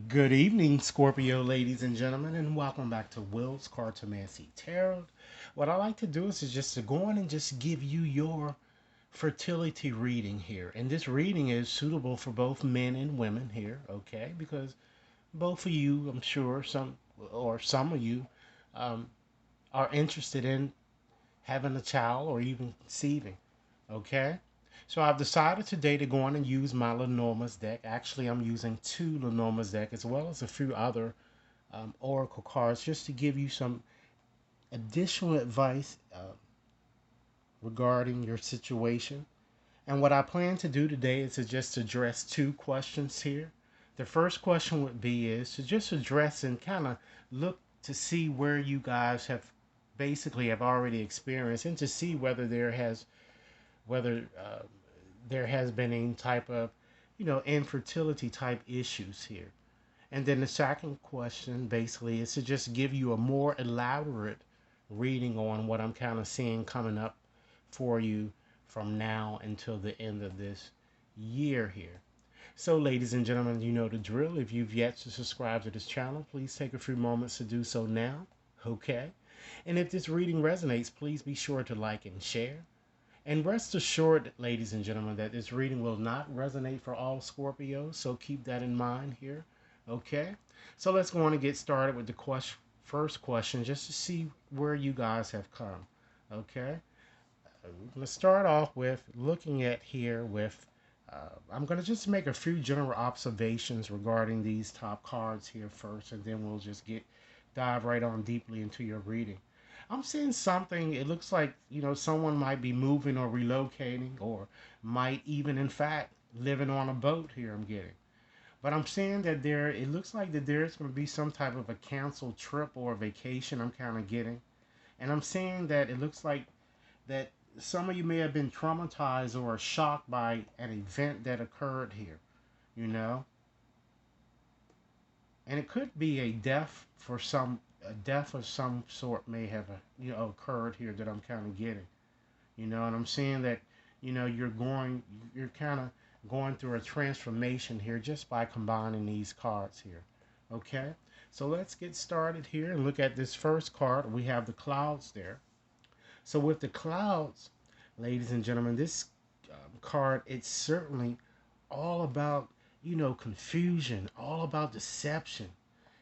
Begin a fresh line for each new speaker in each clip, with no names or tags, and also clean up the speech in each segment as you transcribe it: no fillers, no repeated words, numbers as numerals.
Good evening, Scorpio, ladies and gentlemen, and welcome back to Will's Cartomancy Tarot. What I like to do is just to go on and just give you your fertility reading here. And this reading is suitable for both men and women here, okay? Because both of you, I'm sure, some of you um, are interested in having a child or even conceiving, okay? So I've decided today to go on and use my Lenormand's deck. Actually, I'm using two Lenormand's deck as well as a few other oracle cards just to give you some additional advice regarding your situation. And what I plan to do today is to just address two questions here. The first question would be is to just address and kind of look to see where you guys have basically have already experienced and to see whether there has been any type of infertility type issues here. And then the second question basically is to just give you a more elaborate reading on what I'm kind of seeing coming up for you from now until the end of this year here. So, ladies and gentlemen, you know the drill. If you've yet to subscribe to this channel, please take a few moments to do so now. Okay? And if this reading resonates, please be sure to like and share. And rest assured, ladies and gentlemen, that this reading will not resonate for all Scorpios, so keep that in mind here. Okay? So let's go on and get started with the first question just to see where you guys have come. Okay? Let's start off with looking at here with. I'm going to just make a few general observations regarding these top cards here first, and then we'll just dive right on deeply into your reading. I'm seeing something, it looks like, someone might be moving or relocating or might even, in fact, living on a boat here, I'm getting. But I'm seeing that it looks like that there's going to be some type of a canceled trip or vacation I'm kind of getting. And I'm seeing that it looks like that some of you may have been traumatized or shocked by an event that occurred here, you know? And it could be a death of some sort may have occurred here that I'm kind of getting, and I'm seeing that you're kind of going through a transformation here just by combining these cards here. Okay, so let's get started here and look at this first card. We have the clouds there. So with the clouds, ladies and gentlemen, this card, it's certainly all about confusion, all about deception.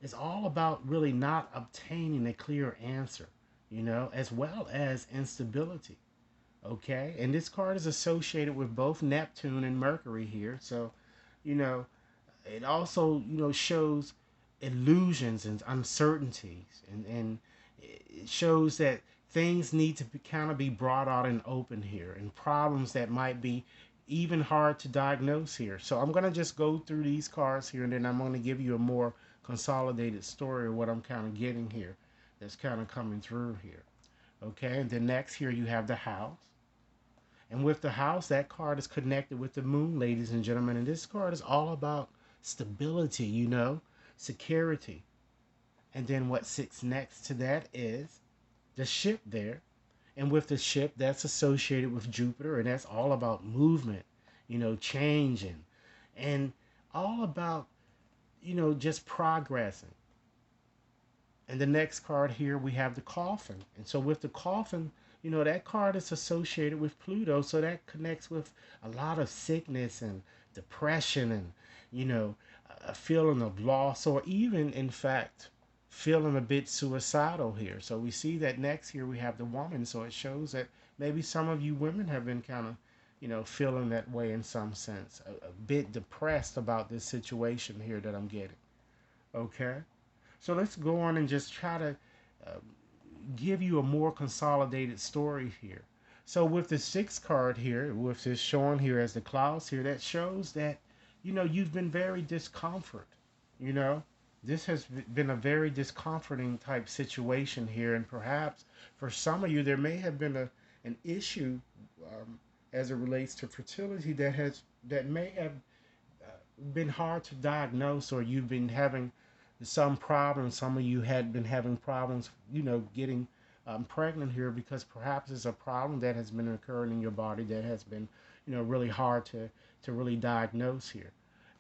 It's all about really not obtaining a clear answer, as well as instability. Okay, and this card is associated with both Neptune and Mercury here, so you know it also shows illusions and uncertainties, and it shows that things need to kind of be brought out and open here, and problems that might be even hard to diagnose here. So I'm going to just go through these cards here, and then I'm going to give you a more consolidated story of what I'm kind of getting here that's kind of coming through here. Okay, and then next here you have the house. And with the house, that card is connected with the moon, ladies and gentlemen. And this card is all about stability, security. And then what sits next to that is the ship there. And with the ship, that's associated with Jupiter. And that's all about movement, changing. And all about, just progressing. And the next card here, we have the coffin. And so with the coffin, that card is associated with Pluto. So that connects with a lot of sickness and depression and, a feeling of loss or even, in fact, feeling a bit suicidal here. So we see that next here we have the woman. So it shows that maybe some of you women have been kind of, feeling that way in some sense, a bit depressed about this situation here that I'm getting. Okay. So let's go on and just try to uh, give you a more consolidated story here. So with the sixth card here, with this showing here as the clouds here, that shows that you've been very discomfort. You know, this has been a very discomforting type situation here, and perhaps for some of you there may have been an issue as it relates to fertility that may have been hard to diagnose, or you've been having some problems. Some of you had been having problems, getting pregnant here because perhaps it's a problem that has been occurring in your body that has been, really hard to really diagnose here.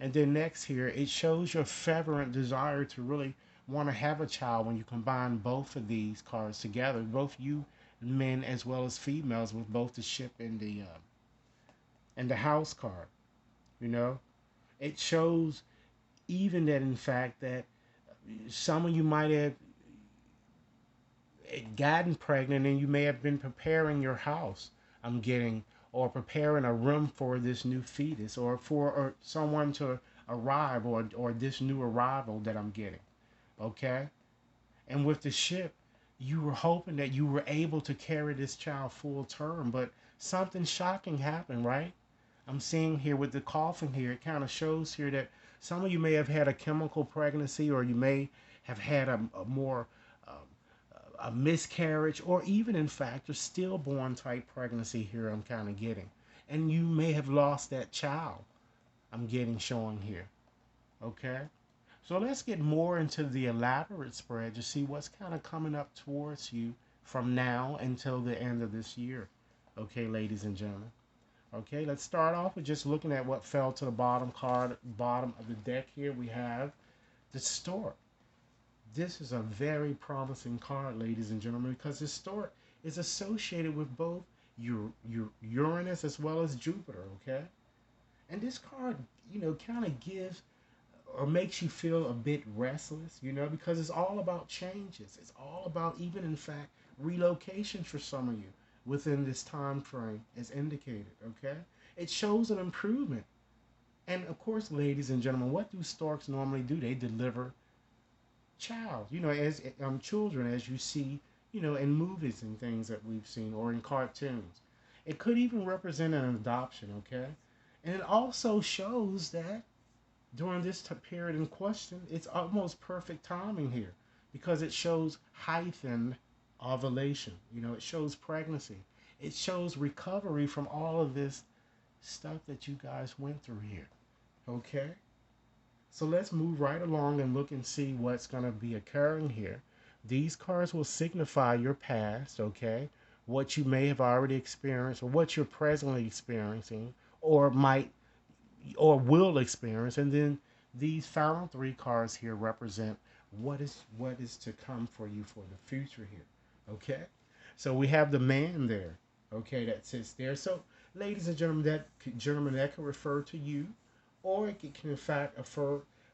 And then next here, it shows your fervent desire to really want to have a child when you combine both of these cards together, both you men as well as females, with both the ship and the house card. You know, it shows even that in fact that some of you might have gotten pregnant and you may have been preparing your house. I'm getting or preparing a room for this new fetus or for or someone to arrive or this new arrival that I'm getting. Okay? And with the ship, you were hoping that you were able to carry this child full term, but something shocking happened, right? I'm seeing here with the coffin here, it kind of shows here that some of you may have had a chemical pregnancy or you may have had a more um, a miscarriage or even in fact a stillborn type pregnancy here I'm kind of getting. And you may have lost that child I'm getting showing here. Okay? So let's get more into the elaborate spread to see what's kind of coming up towards you from now until the end of this year. Okay, ladies and gentlemen. Okay, let's start off with just looking at what fell to the bottom card, bottom of the deck here. We have the stork. This is a very promising card, ladies and gentlemen, because the stork is associated with both your Uranus as well as Jupiter. Okay, and this card, kind of gives or makes you feel a bit restless, because it's all about changes. It's all about even in fact relocation for some of you within this time frame as indicated, okay? It shows an improvement. And of course, ladies and gentlemen, what do storks normally do? They deliver child, as children as you see, in movies and things that we've seen or in cartoons. It could even represent an adoption, okay? And it also shows that during this period in question, it's almost perfect timing here because it shows heightened ovulation. It shows pregnancy. It shows recovery from all of this stuff that you guys went through here. Okay? So let's move right along and look and see what's going to be occurring here. These cards will signify your past, okay? What you may have already experienced or what you're presently experiencing or might or will experience, and then these final three cards here represent what is to come for you for the future here. Okay, so we have the man there, okay, that sits there. So ladies and gentlemen, that can refer to you, or it can in fact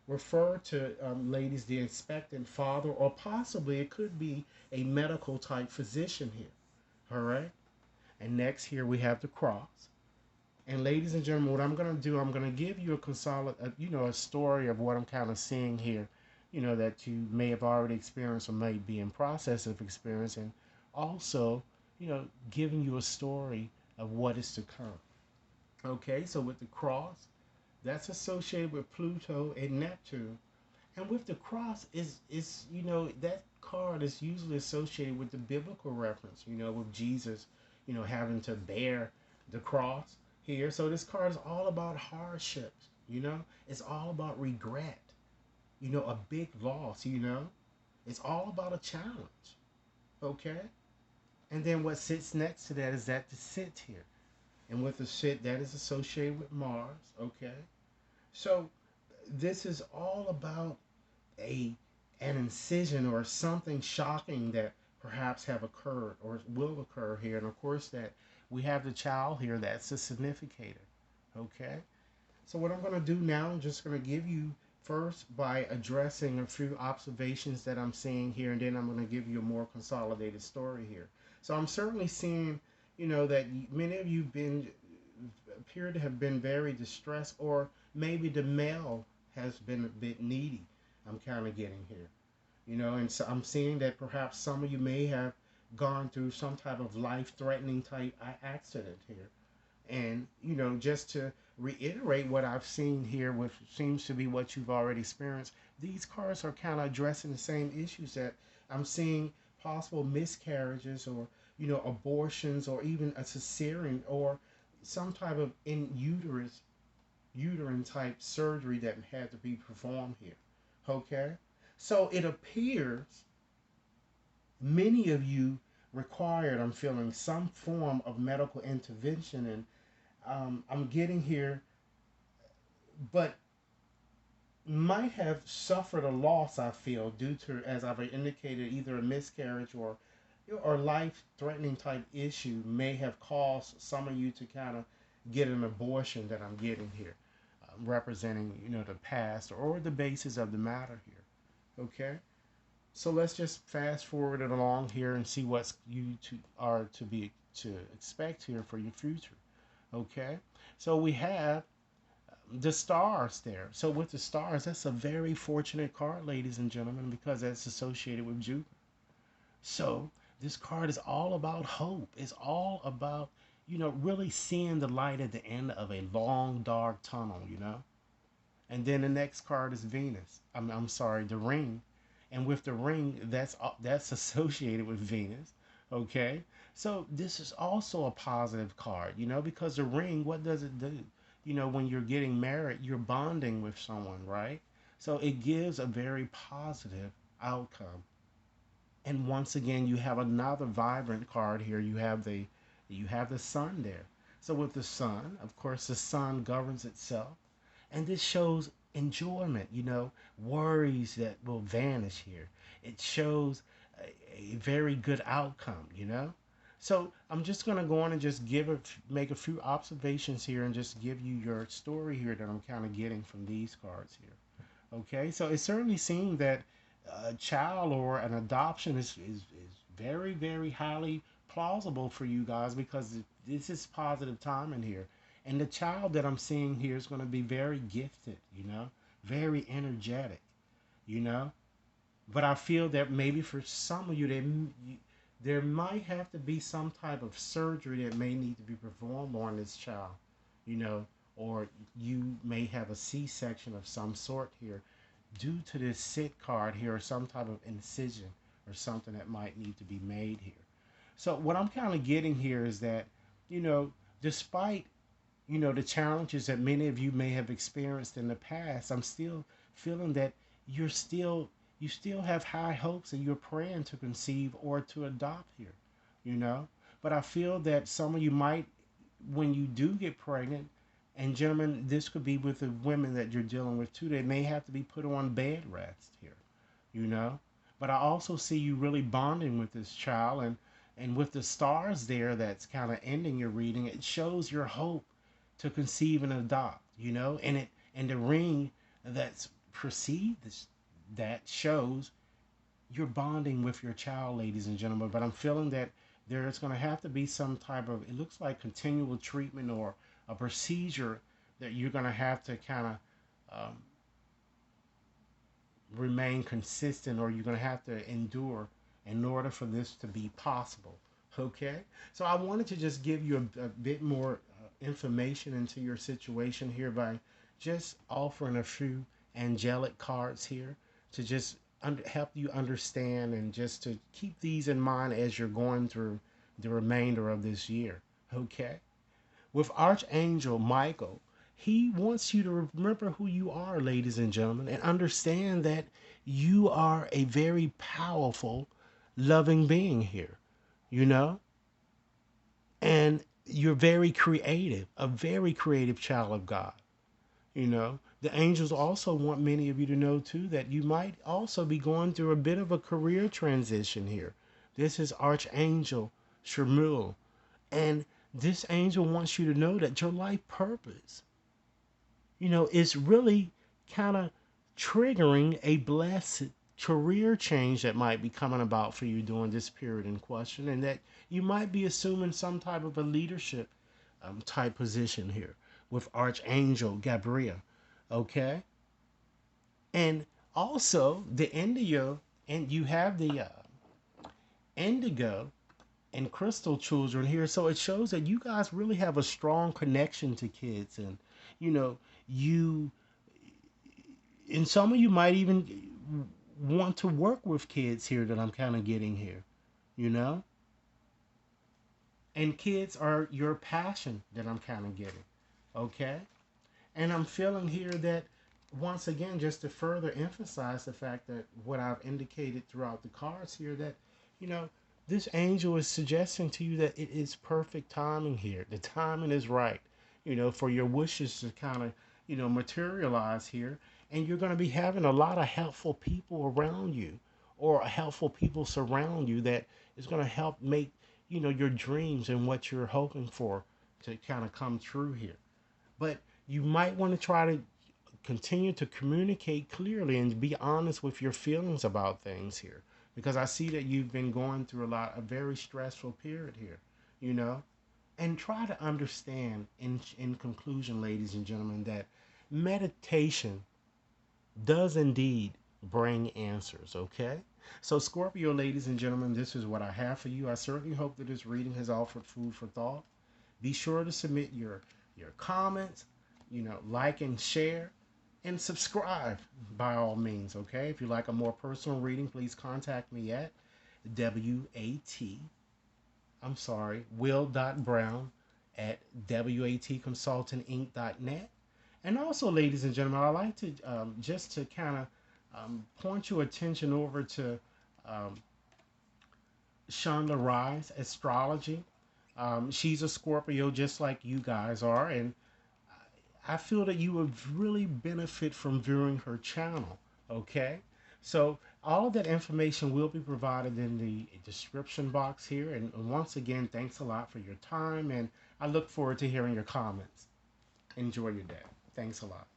refer to ladies, the expectant father, or possibly it could be a medical type physician here. All right, and next here we have the cross. And ladies and gentlemen, what I'm going to do, I'm going to give you a story of what I'm kind of seeing here, that you may have already experienced or may be in process of experiencing. Also, giving you a story of what is to come. Okay, so with the cross, that's associated with Pluto and Neptune. And with the cross is that card is usually associated with the biblical reference, with Jesus, having to bear the cross here. So this card is all about hardships, it's all about regret, a big loss, it's all about a challenge. Okay. And then what sits next to that is that the sit here. And with the sit, that is associated with Mars. Okay. So this is all about a an incision or something shocking that perhaps have occurred or will occur here. And of course that we have the child here that's a significator. Okay. So what I'm going to do now, I'm just going to give you first by addressing a few observations that I'm seeing here, and then I'm going to give you a more consolidated story here. So I'm certainly seeing, that many of you appear to have been very distressed, or maybe the male has been a bit needy. I'm kind of getting here, and so I'm seeing that perhaps some of you may have gone through some type of life-threatening type accident here. And, just to reiterate what I've seen here, which seems to be what you've already experienced, these cards are kind of addressing the same issues that I'm seeing possible miscarriages or, abortions or even a cesarean or some type of uterine type surgery that had to be performed here. Okay? So it appears many of you required, I'm feeling, some form of medical intervention, and I'm getting here, but might have suffered a loss, I feel, due to, as I've indicated, either a miscarriage or life threatening type issue may have caused some of you to kind of get an abortion that I'm getting here, representing, the past or the basis of the matter here. Okay? So let's just fast forward it along here and see what's you are to expect here for your future. Okay? So we have the stars there. So with the stars, that's a very fortunate card, ladies and gentlemen, because that's associated with Jupiter. So this card is all about hope. It's all about, really seeing the light at the end of a long, dark tunnel. And then the next card is Venus. I'm sorry, the ring. And with the ring, that's associated with Venus. Okay? So this is also a positive card, because the ring, what does it do? When you're getting married, you're bonding with someone, right? So it gives a very positive outcome. And once again, you have another vibrant card here. You have the sun there. So with the sun, of course, the sun governs itself, and this shows enjoyment. Worries that will vanish here. It shows a very good outcome. So I'm just gonna go on and just make a few observations here, and just give you your story here that I'm kind of getting from these cards here. Okay, so it certainly seems that a child or an adoption is very, very highly plausible for you guys, because this is positive timing here. And the child that I'm seeing here is going to be very gifted, very energetic, you know. But I feel that maybe for some of you, there might have to be some type of surgery that may need to be performed on this child, you know, or you may have a C-section of some sort here due to this sit card here, or some type of incision or something that might need to be made here. So what I'm kind of getting here is that, despite, the challenges that many of you may have experienced in the past, I'm still feeling that you still have high hopes, and you're praying to conceive or to adopt here, you know. But I feel that some of you might, when you do get pregnant, and gentlemen, this could be with the women that you're dealing with too, they may have to be put on bed rest here, you know. But I also see you really bonding with this child, and with the stars there that's kind of ending your reading, it shows your hope to conceive and adopt, and the ring that's precedes that shows you're bonding with your child, ladies and gentlemen. But I'm feeling that there's going to have to be some type of, it looks like, continual treatment or a procedure that you're going to have to kind of um, remain consistent, or you're going to have to endure in order for this to be possible. Okay? So I wanted to just give you a bit more information into your situation here by just offering a few angelic cards here to just help you understand, and just to keep these in mind as you're going through the remainder of this year. Okay? With Archangel Michael, he wants you to remember who you are, ladies and gentlemen, and understand that you are a very powerful, loving being here, you know? And you're very creative, a very creative child of God, you know? The angels also want many of you to know, too, that you might also be going through a bit of a career transition here. This is Archangel Shemuel. And this angel wants you to know that your life purpose, is really kind of triggering a blessed career change that might be coming about for you during this period in question, and that you might be assuming some type of a leadership type position here with Archangel Gabriel. Okay? And also the indigo, and you have the indigo and crystal children here. So it shows that you guys really have a strong connection to kids, and you know, you and some of you might even want to work with kids here, that I'm kind of getting here, you know? And kids are your passion that I'm kind of getting. Okay? And I'm feeling here that, once again, just to further emphasize the fact that what I've indicated throughout the cards here, that, you know, this angel is suggesting to you that it is perfect timing here. The timing is right, for your wishes to kind of, materialize here. And you're going to be having a lot of helpful people around you, or helpful people surround you, that is going to help make, your dreams and what you're hoping for to kind of come true here. But you might want to try to continue to communicate clearly and be honest with your feelings about things here, because I see that you've been going through a very stressful period here, you know. And try to understand, in conclusion, ladies and gentlemen, that meditation does indeed bring answers, okay? So, Scorpio, ladies and gentlemen, this is what I have for you. I certainly hope that this reading has offered food for thought. Be sure to submit your comments, like and share, and subscribe by all means, okay? If you like a more personal reading, please contact me at WAT, I'm sorry, will.brown at watconsultinginc.net. And also, ladies and gentlemen, I'd like to just to kind of point your attention over to um, Shonda Rise Astrology. She's a Scorpio just like you guys are, and I feel that you would really benefit from viewing her channel. Okay, so all of that information will be provided in the description box here. And once again, thanks a lot for your time, and I look forward to hearing your comments. Enjoy your day. Thanks a lot.